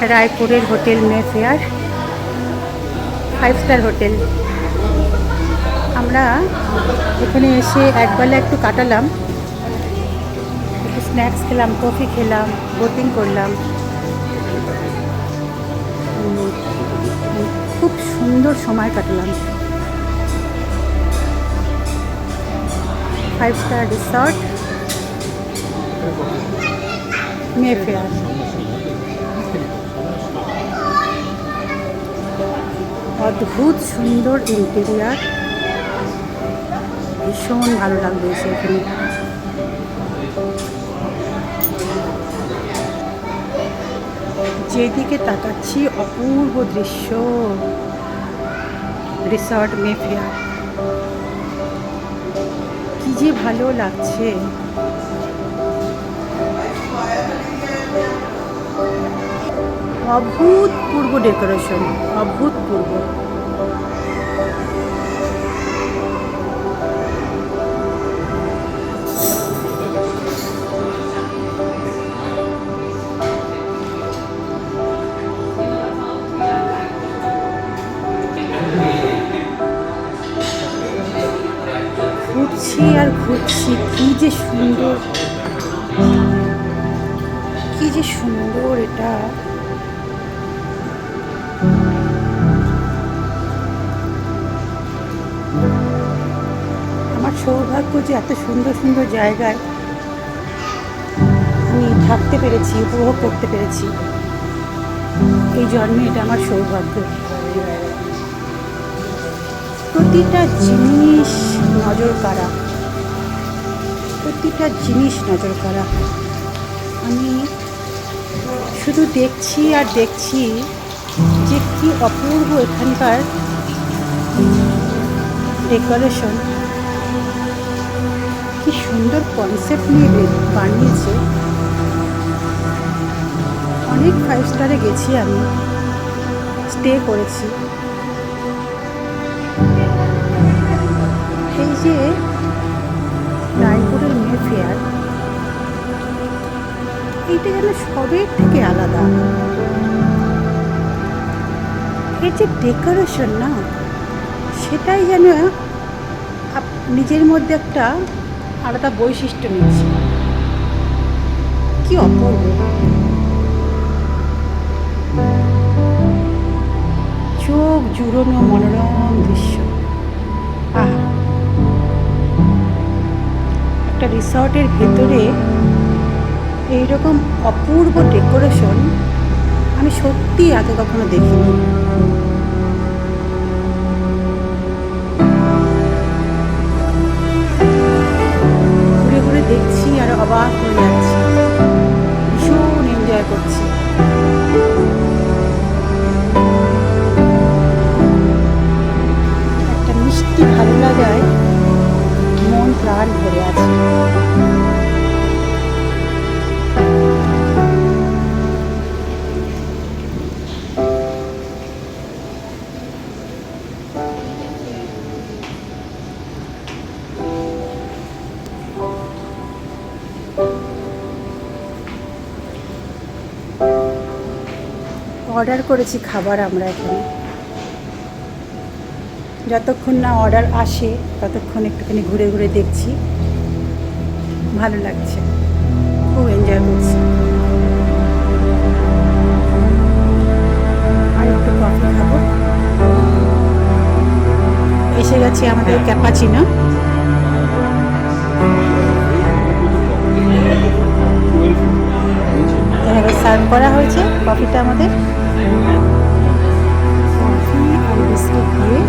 রায়পুরের hotel Mayfair 5 star hotel. আমরা এখানে এসে একবেলা একটু কাটালাম, একটু স্ন্যাক্স খেলাম, কফি খেলাম, বোটিং করলাম। খুব সুন্দর সময় কাটালাম। 5 স্টার রিসর্ট মেফেয়ার। অদ্ভুত সুন্দর ইন্টেরিয়ার, ভীষণ ভালো লাগবে এখানে। যেদিকে তাকাচ্ছি অপূর্ব দৃশ্য। রিসর্ট মেফেয়ার, কি যে ভালো লাগছে। অভূতপূর্ব ডেকোরেশন, অভূতপূর্ব। ঘুরছি আর ঘুরছি, কি যে সুন্দর, কি যে সুন্দর এটা। আমার সৌভাগ্য যে এত সুন্দর সুন্দর জায়গায় আমি থাকতে পেরেছি, উপভোগ করতে পেরেছি। এই জন্মে এটা আমার সৌভাগ্য। প্রতিটা জিনিস নজর কাড়া, প্রতিটা জিনিস নজর কাড়া। আমি শুধু দেখছি আর দেখছি যে কি অপূর্ব এখানকার ডেকোরেশন, কি সুন্দর কনসেপ্ট নিয়ে বানিয়েছে। অনেক 5 স্টারে গেছি, আমি স্টে করেছি। এই যে রায়পুরের মেফেয়ার, এইটা যেন সবের থেকে আলাদা। এর যে ডেকোরেশন না, সেটাই যেন নিজের মধ্যে একটা আলাদা বৈশিষ্ট্য নিচ্ছে। কি অপূর্ব, চোখ জুড়োনো মনোরম দৃশ্য। একটা রিসর্টের ভেতরে এইরকম অপূর্ব ডেকোরেশন আমি সত্যি আগে কখনো দেখিনি। ঘুরে ঘুরে দেখছি আর অবাক হয়ে যাচ্ছি, ভীষণ এনজয় করছি। একটা মিষ্টি ভালো লাগায় মন প্রাণ ভরে আছে। অর্ডার করেছি খাবার আমরা এখানে। যতক্ষণ না অর্ডার আসে ততক্ষণ একটুখানি ঘুরে ঘুরে দেখছি, ভালো লাগছে, খুব এনজয় করছি। আর একটু কফি খাবো। এসে গেছি আমাদের ক্যাপাচিনো। এভাবে সার্ভ করা হয়েছে কফিটা আমাদের। কফি আর বিস্কুট দিয়ে